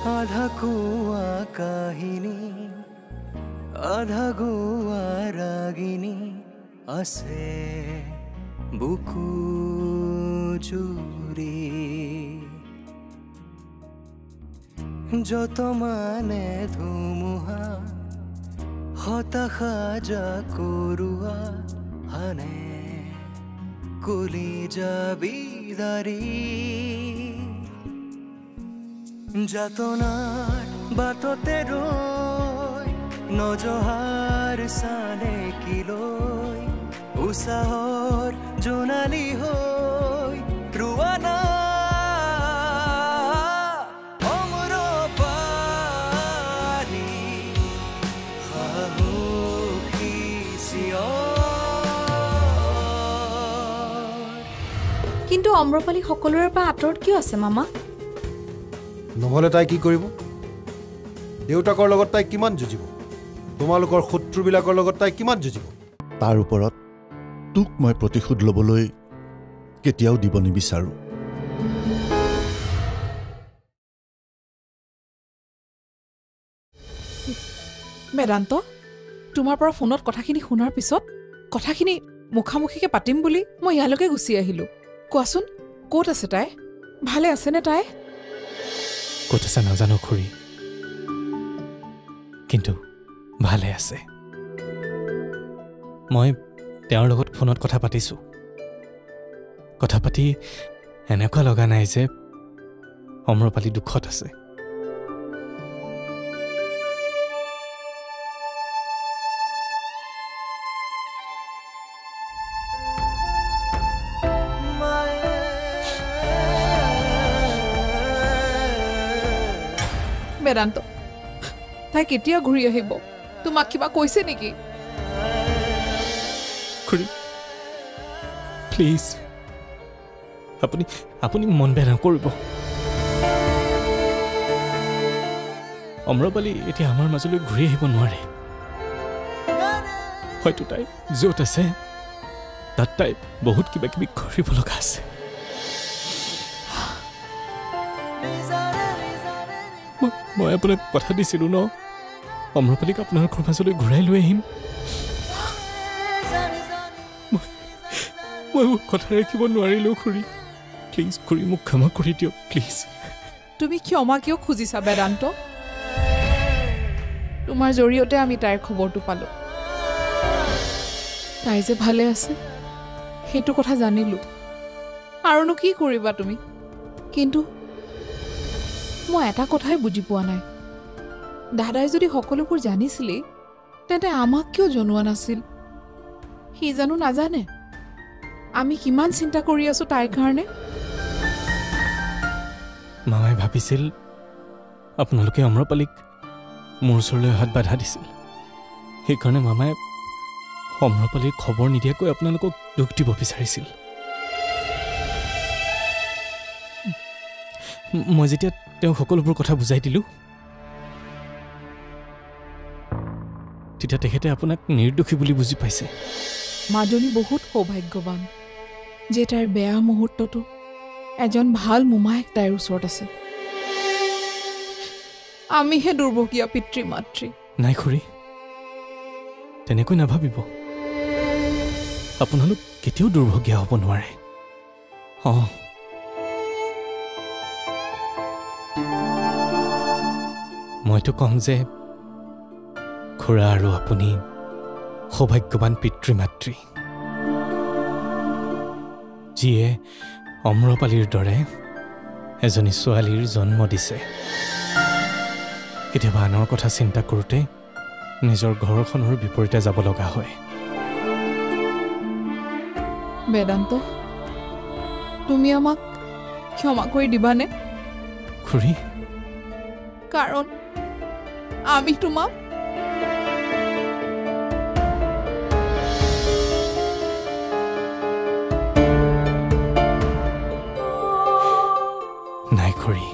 আধা কোৱা কাহিনী আধা গোৱা ৰাগিনী আছে বুকু জুৰি যত মানে ধুমুহা হতাশা কৰোৱা হানে কলিজা বিদাৰি যাতনাৰ বাটতে ৰৈ নজহাৰ চানে কিলৈ উৎসাহৰ জোনালী হৈ ৰোৱানা অমৰপালি সাহসী চিঞৰ। কিন্তু অম্ৰপালি সকলোৰে পৰা আঁতৰত কিয় আছে মামা? নহ'লে তাই কি কৰিব? দেউতাকৰ লগত তাই কিমান যুঁজিব? তোমালোকৰ শত্ৰুবিলাকৰ লগত তাই কিমান যুঁজিব? তাৰ ওপৰত তোক মই প্ৰতিশোধ ল'বলৈ কেতিয়াও দিব নিবিচাৰোঁ। বেদান্ত, তোমাৰ পৰা ফোনত কথাখিনি শুনাৰ পিছত কথাখিনি মুখামুখিকৈ পাতিম বুলি মই ইয়ালৈকে গুচি আহিলোঁ। কোৱাচোন, ক'ত আছে তাই? ভালে আছেনে তাই? ক'ত আছে নাজানো খুৰী, কিন্তু ভালে আছে। মই তেওঁৰ লগত ফোনত কথা পাতিছোঁ। কথা পাতি এনেকুৱা লগা নাই যে অম্ৰপালি দুখত আছে। বেদান্ত, তাই কেতিয়া ঘূৰি আহিব? তোমাক কিবা কৈছে নেকি? খুৰী প্লিজ, আপুনি মন বেয়া নকৰিব। অম্ৰপালি এতিয়া আমাৰ মাজলৈ ঘূৰি আহিব নোৱাৰে। হয়তো তাই য'ত আছে তাত তাই বহুত কিবা কিবি কৰিব লগা আছে। মই আপোনাক কথা দিছিলোঁ ন, অম্ৰপালিক আপোনালোকৰ মাজলৈ ঘূৰাই লৈ আহিম। মই কথা ৰাখিব নোৱাৰিলোঁ খুৰী। প্লিজ খুৰী, মোক ক্ষমা কৰি দিয়ক প্লিজ। তুমি ক্ষমা কিয় খুজিছা বেদান্ত? তোমাৰ জৰিয়তে আমি তাইৰ খবৰটো পালোঁ। তাই যে ভালে আছে সেইটো কথা জানিলোঁ। আৰুনো কি কৰিবা তুমি? কিন্তু মই এটা কথাই বুজি পোৱা নাই, দাদাই যদি সকলোবোৰ জানিছিলেই তেন্তে আমাক কিয় জনোৱা নাছিল? সি জানো নাজানে আমি কিমান চিন্তা কৰি আছোঁ তাইৰ কাৰণে? মামাই ভাবিছিল আপোনালোকে অম্ৰপালিক মোৰ ওচৰলৈ অহাত বাধা দিছিল। সেইকাৰণে মামাই অম্ৰপালিৰ খবৰ নিদিয়াকৈ আপোনালোকক দুখ দিব বিচাৰিছিল। মই যেতিয়া তেওঁক সকলোবোৰ কথা বুজাই দিলোঁ, তেতিয়া তেখেতে আপোনাক নিৰ্দোষী বুলি বুজি পাইছে। মাজনী বহুত সৌভাগ্যৱান যে তাইৰ বেয়া মুহূৰ্তটো এজন ভাল মোমায়েক তাইৰ ওচৰত আছে। আমিহে দুৰ্ভগীয়া পিতৃ মাতৃ। নাই খুৰী, তেনেকৈ নাভাবিব। আপোনালোক কেতিয়াও দুৰ্ভগীয়া হ'ব নোৱাৰে। মইতো কম যে খুৰা আৰু আপুনি সৌভাগ্যৱান পিতৃ মাতৃ, যিয়ে অম্ৰপালিৰ দৰে এজনী ছোৱালীৰ জন্ম দিছে। কেতিয়াবা আনৰ কথা চিন্তা কৰোঁতে নিজৰ ঘৰখনৰ বিপৰীতে যাব লগা হয়। বেদান্ত, তুমি আমাক ক্ষমা কৰি দিবানে? খুৰী, কাৰণ আমি তোমাক নাই খুৰী,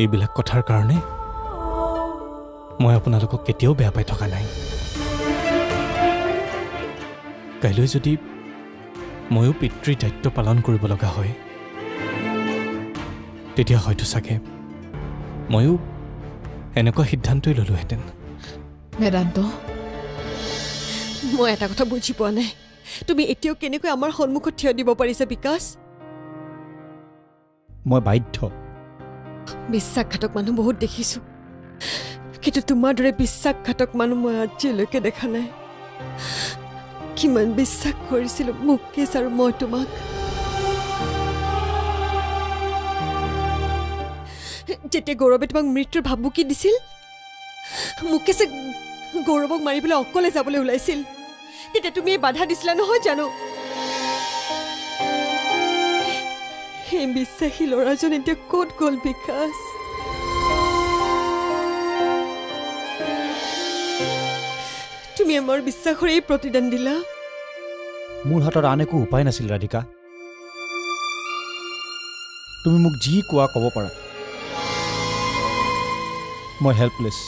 এইবিলাক কথাৰ কাৰণে মই আপোনালোকক কেতিয়াও বেয়া পাই থকা নাই। কাইলৈ যদি ময়ো পিতৃৰ দায়িত্ব পালন কৰিব লগা হয়, তেতিয়া হয়তো চাগে ময়ো এনেকুৱা সিদ্ধান্তই ল'লোহেঁতেন। বেদান্ত, মই এটা কথা বুজি পোৱা নাই, তুমি এতিয়াও কেনেকৈ আমাৰ সন্মুখত থিয় দিব পাৰিছা বিকাশ? মই বাধ্য। বিশ্বাসঘাতক মানুহ বহুত দেখিছোঁ, কিন্তু তোমাৰ দৰে বিশ্বাসঘাতক মানুহ মই আজিলৈকে দেখা নাই। কিমান বিশ্বাস কৰিছিলোঁ মুকেশ আৰু মই তোমাক। যেতিয়া গৌৰৱে তোমাক মৃত্যুৰ ভাবুকি দিছিল, মুকেশে গৌৰৱক মাৰিবলৈ অকলে যাবলৈ ওলাইছিল, তেতিয়া তুমি বাধা দিছিলা নহয় জানো? সেই বিশ্বাসী ল'ৰাজন এতিয়া ক'ত গ'ল বিকাশ? তুমি আমাৰ বিশ্বাসৰ এই প্ৰতিদান দিলা। মোৰ হাতত আন একো উপায় নাছিল ৰাধিকা। তুমি মোক যি কোৱা ক'ব পাৰা। মই হেল্পলেছ,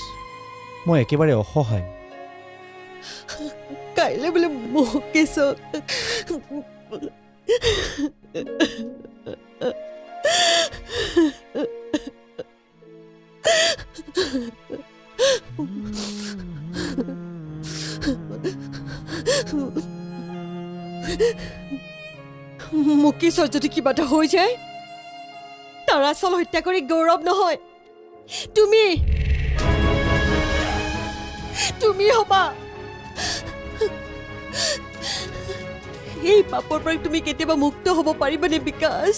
মই একেবাৰে অসহায়। কাইলৈ বোলে মুকেশক মুকেশৰ যদি কিবা এটা হৈ যায়, তাৰ আচল হত্যাকাৰী গৌৰৱ নহয়, তুমি হবা। এই পাপৰ পৰা তুমি কেতিয়াবা মুক্ত হ'ব পাৰিবানে বিকাশ?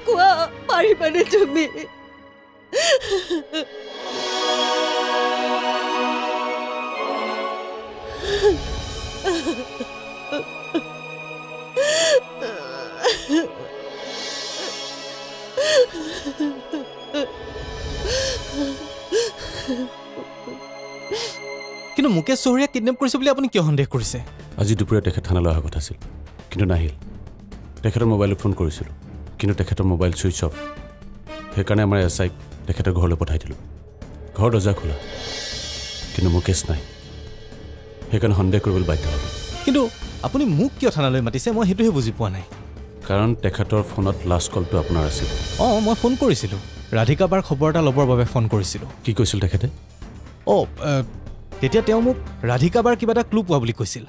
কোৱা, পাৰিবানে তুমি? কিন্তু মুকেশ চহৰীয়াক কিডনেপ কৰিছে বুলি আপুনি কিয় সন্দেহ কৰিছে? আজি দুপৰীয়া তেখেত থানালৈ অহা কথা আছিল, কিন্তু নাহিল। তেখেতৰ মোবাইলত ফোন কৰিছিলোঁ, কিন্তু তেখেতৰ মোবাইল ছুইচ অফ। সেইকাৰণে আমাৰ এছআইক তেখেতৰ ঘৰলৈ পঠাই দিলোঁ। ঘৰ দৰ্জা খোলা, কিন্তু মুকেশ নাই। সেইকাৰণে সন্দেহ কৰিবলৈ বাধ্য হ'ল। কিন্তু আপুনি মোক কিয় থানালৈ মাতিছে মই সেইটোহে বুজি পোৱা নাই। কাৰণ তেখেতৰ ফোনত লাষ্ট কলটো আপোনাৰ আছিল। অঁ, মই ফোন কৰিছিলোঁ, ৰাধিকা বাৰ খবৰ এটা ল'বৰ বাবে ফোন কৰিছিলোঁ। কি কৈছিল তেখেতে? অঁ, তেতিয়া তেওঁ মোক ৰাধিকা বাৰ কিবা এটা ক্লু পোৱা বুলি কৈছিল।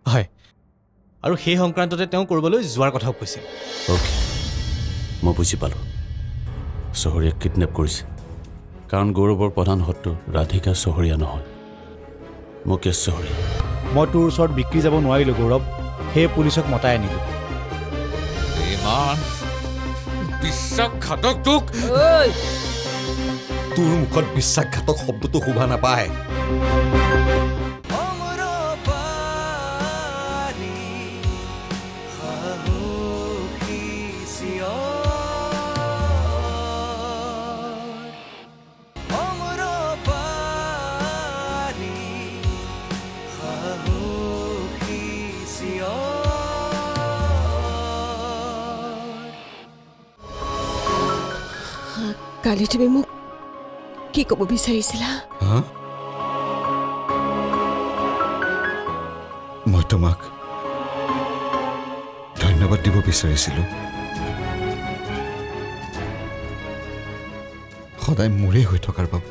হয়, আৰু সেই সংক্ৰান্ততে তেওঁ কৰিবলৈ যোৱাৰ কথাও কৈছিল। অ'কে, মই বুজি পালোঁ। চহৰীয়াক কিডনেপ কৰিছে, কাৰণ গৌৰৱৰ প্ৰধান শত্ৰু ৰাধিকা চহৰীয়া নহয়, মুকেশ চহৰীয়া। মই তোৰ ওচৰত বিক্ৰী যাব নোৱাৰিলোঁ গৌৰৱ, সেই পুলিচক মতাই আনিলোঁ। বিশ্বাসঘাতক তোক! তোৰ মুখত বিশ্বাসঘাতক শব্দটো শোভা নাপায়। কালি তুমি মোক কি ক'ব বিচাৰিছিলা? মই তোমাক ধন্যবাদ দিব বিচাৰিছিলোঁ। সদায় মোৰে হৈ থকাৰ বাবে।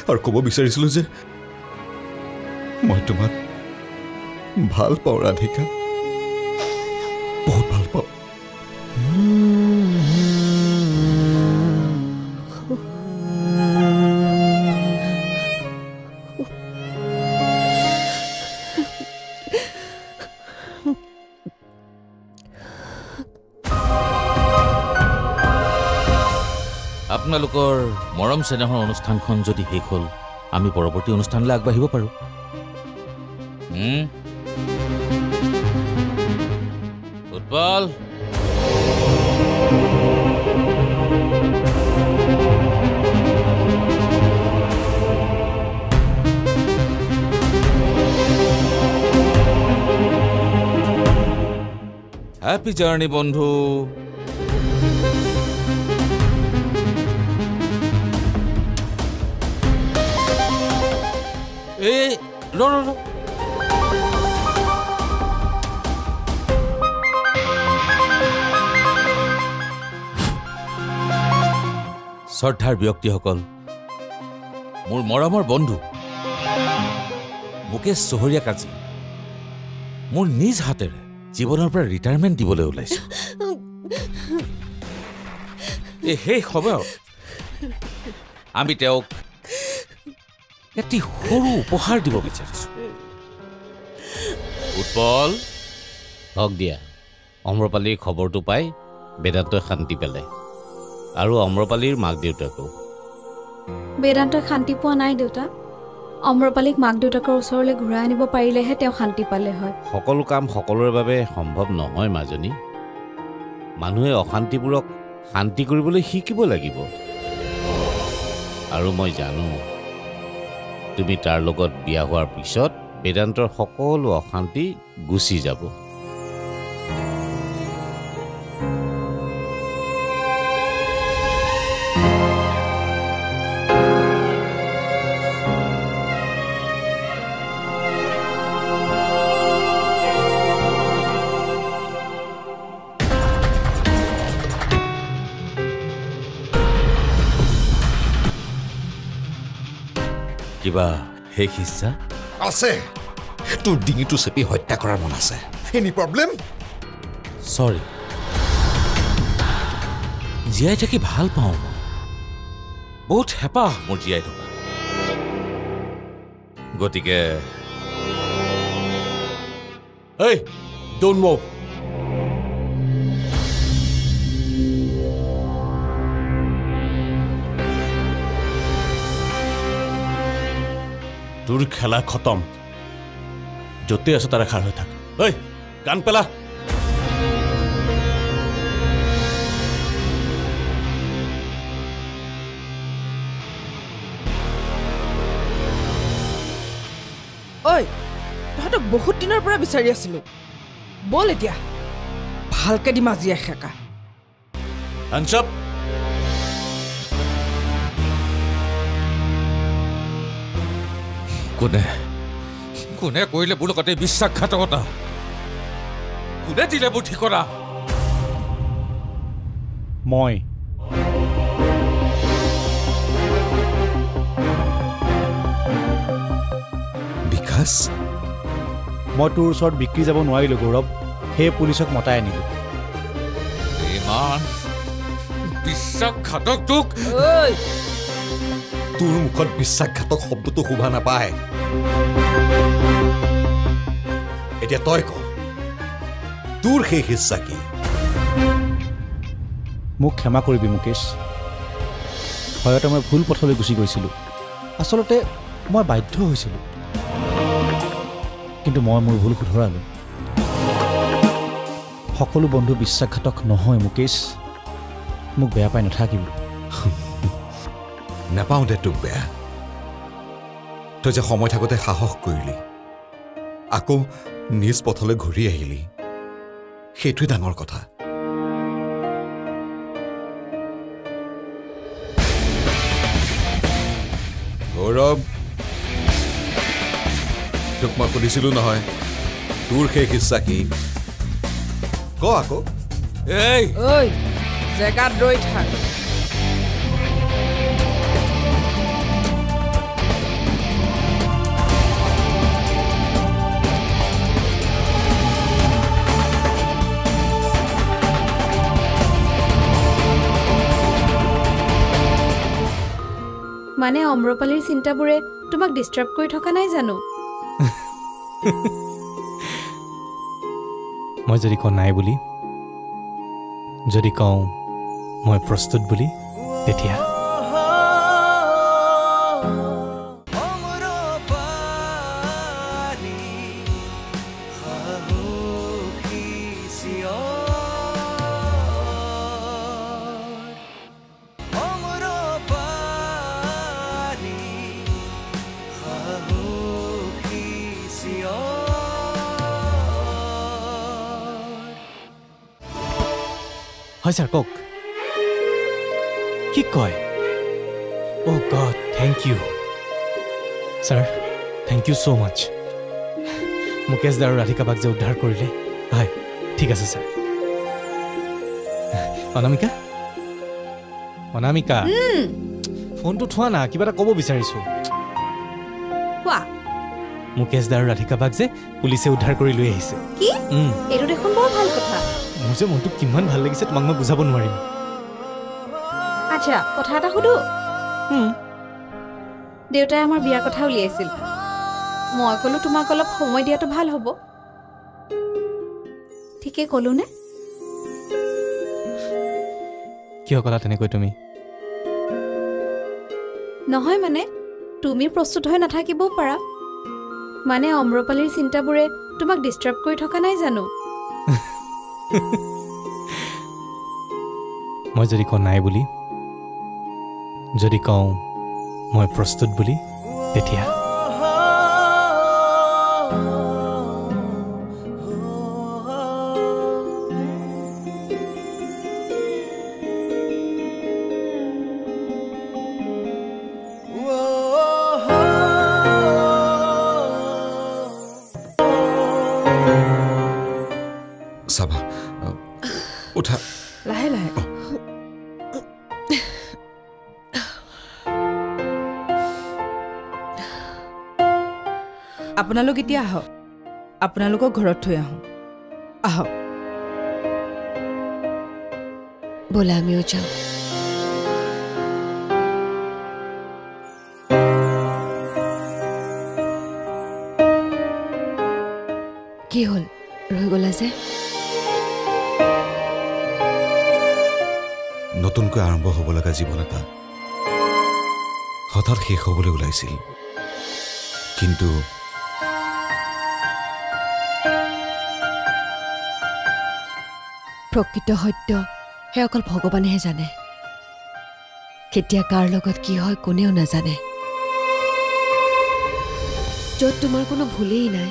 আৰু ক'ব বিচাৰিছিলোঁ যে মই তোমাক ভাল পাওঁ ৰাধিকা, বহুত ভাল পাওঁ। আপোনালোকৰ মৰম চেনেহৰ অনুষ্ঠানখন যদি শেষ হ'ল, আমি পৰৱৰ্তী অনুষ্ঠানলৈ আগবাঢ়িব পাৰোঁ। উৎপল, হ্যাপি জাৰ্নি বন্ধু। এই ৰ শ্ৰদ্ধাৰ ব্যক্তিসকল, মোৰ মৰমৰ বন্ধু মুকেশ চহৰীয়া কাজী মোৰ নিজ হাতেৰে জীৱনৰ পৰা ৰিটায়াৰমেণ্ট দিবলৈ ওলাইছোঁ। সেই সময়ত আমি তেওঁক এটি সৰু উপহাৰ দিব বিচাৰিছোঁ। উৎপল, হওক দিয়া। অম্ৰপালীৰ খবৰটো পাই বেদান্তই শান্তি পালে, আৰু অম্ৰপালীৰ মাক দেউতাকো। বেদান্তই শান্তি পোৱা নাই দেউতা। অম্ৰপালীক মাক দেউতাকৰ ওচৰলৈ ঘূৰাই আনিব পাৰিলেহে তেওঁ শান্তি পালে হয়। সকলো কাম সকলোৰে বাবে সম্ভৱ নহয় মাজনী। মানুহে অশান্তিবোৰক শান্তি কৰিবলৈ শিকিব লাগিব। আৰু মই জানো তুমি তাৰ লগত বিয়া হোৱাৰ পিছত বেদান্তৰ সকলো অশান্তি গুচি যাব। কিবা শেষ ইচ্ছা আছে? তোৰ ডিঙিটো চেপি হত্যা কৰাৰ মন আছে। Any problem? চৰি, জীয়াই থাকি ভাল পাওঁ মই। বহুত হেঁপাহ মোৰ জীয়াই থকা। গতিকে এই ডোন্ট মুভ। তোৰ খেলা খতম। য'তে আছে তাৰে খাৰ হৈ থাক। ঐ গান পেলা। ঐ, তহঁতক বহুত দিনৰ পৰা বিচাৰি আছিলো। বল এতিয়া ভালকে দিম আজি এশেকা। আনচপ কোনে কোনে কৰিলে মোৰ লগতে বিশ্বাসঘাতকতা? কোনে দিলে মোৰ ঠিকনা? মই। বিকাশ, মই তোৰ ওচৰত বিক্ৰী যাব নোৱাৰিলোঁ গৌৰৱ। সেই পুলিচক মতাই আনিলোঁ। ইমান বিশ্বাসঘাতক তোক? তোৰ মুখত বিশ্বাসঘাতক শব্দটো শোভা নাপায়। এতিয়া তই ক, তোৰ শেষ ইচ্ছা কি? মোক ক্ষমা কৰিবি মুকেশ। হয়তো মই ভুল পথলৈ গুচি গৈছিলোঁ। আচলতে মই বাধ্য হৈছিলোঁ, কিন্তু মই মোৰ ভুল শুধৰালোঁ। সকলো বন্ধু বিশ্বাসঘাতক নহয় মুকেশ। মোক বেয়া পাই নাথাকিবি। নাপাওঁ দে তোক বেয়া। তই যে সময় থাকোঁতে সাহস কৰিলি, আকৌ নিজ পথলৈ ঘূৰি আহিলি, সেইটোৱে ডাঙৰ কথা। গৌৰৱ, তোক মই সুধিছিলো নহয় তোৰ শেষ ইচ্ছা কি? ক আকৌ। এই ঐ, জেগাত ৰৈ থাক। মানে অম্ৰপালীৰ চিন্তাবোৰে তোমাক ডিষ্টাৰ্ব কৰি থকা নাই জানো? মই যদি কওঁ নাই বুলি, যদি কওঁ মই প্ৰস্তুত বুলি, তেতিয়া হয় ছাৰ কওক। কি কয়? Oh' god, thank you sir, thank you so' much. Mukesh দা আৰু ৰাধিকাবাক যে উদ্ধাৰ কৰিলে। হয়, ঠিক আছে ছাৰ। অনামিকা, অনামিকা ফোনটো থোৱা না কিবা এটা ক'ব বিচাৰিছো কোৱা মুকেশ দা আৰু ৰাধিকা বাক যে পুলিচে উদ্ধাৰ কৰি লৈ আহিছে কি এইটো দেখোন বৰ ভাল কথা মোৰ যে মনটো কিমান ভাল লাগিছে তোমাক মই বুজাব নোৱাৰিম আচ্ছা কথা এটা সুধো দেউতাই আমাৰ বিয়াৰ কথা উলিয়াইছিল মই ক'লো তোমাক অলপ সময় দিয়াটো ভাল হ'ব ঠিকে ক'লো নে কিয় ক'লা তেনেকৈ তুমি নহয় মানে তুমি প্ৰস্তুত হৈ নাথাকিবও পাৰা মানে অম্ৰপালীৰ চিন্তাবোৰে তোমাক ডিষ্টাৰ্ব কৰি থকা নাই জানো মই যদি কওঁ নাই বুলি যদি কওঁ মই প্ৰস্তুত বুলি তেতিয়া চাবা উঠা লাহে লাহে আপোনালোক এতিয়া আহক আপোনালোকক ঘৰত থৈ আহোঁ আহক ব'লা আমিও যাওঁ কি হ'ল ৰৈ গ'লা যে নতুনকৈ আৰম্ভ হ'ব লগা জীৱন এটা হঠাৎ শেষ হ'বলৈ ওলাইছিল কিন্তু প্ৰকৃত সত্য সেই অকল ভগৱানেহে জানে কেতিয়া কাৰ লগত কি হয় কোনেও নাজানে য'ত তোমাৰ কোনো ভুলেই নাই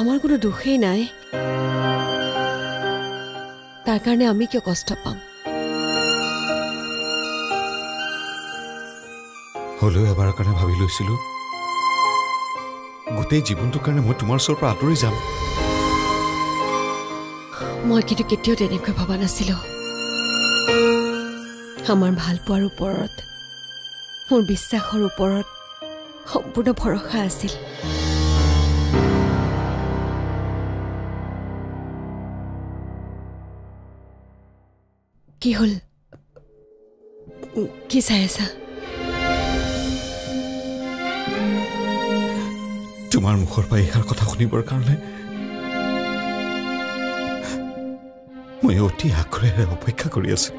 আমাৰ কোনো দোষেই নাই তাৰ কাৰণে আমি কিয় কষ্ট পাম হ'লেও এবাৰৰ কাৰণে ভাবি লৈছিলোঁ গোটেই জীৱনটোৰ কাৰণে মই তোমাৰ ওচৰৰ পৰা আঁতৰি যাম মই কিন্তু কেতিয়াও তেনেকৈ ভবা নাছিলোঁ আমাৰ ভাল পোৱাৰ ওপৰত মোৰ বিশ্বাসৰ ওপৰত সম্পূৰ্ণ ভৰসা আছিল কি হ'ল কি চাই আছা তোমাৰ মুখৰ পৰা এইষাৰ কথা শুনিবৰ কাৰণে মই অতি আগ্ৰহেৰে অপেক্ষা কৰি আছো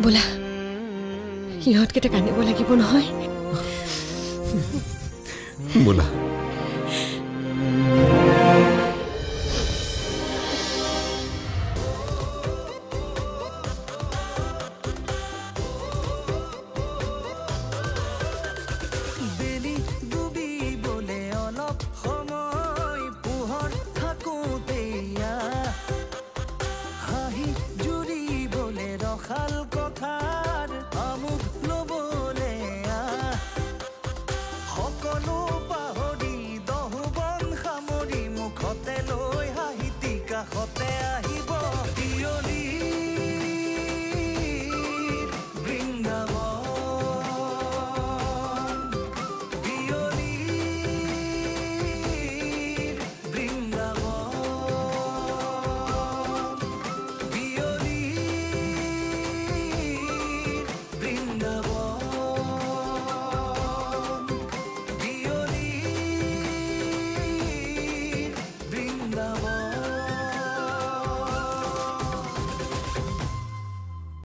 বোলা সিহঁতকেইটা কান্দিব লাগিব নহয় বোলা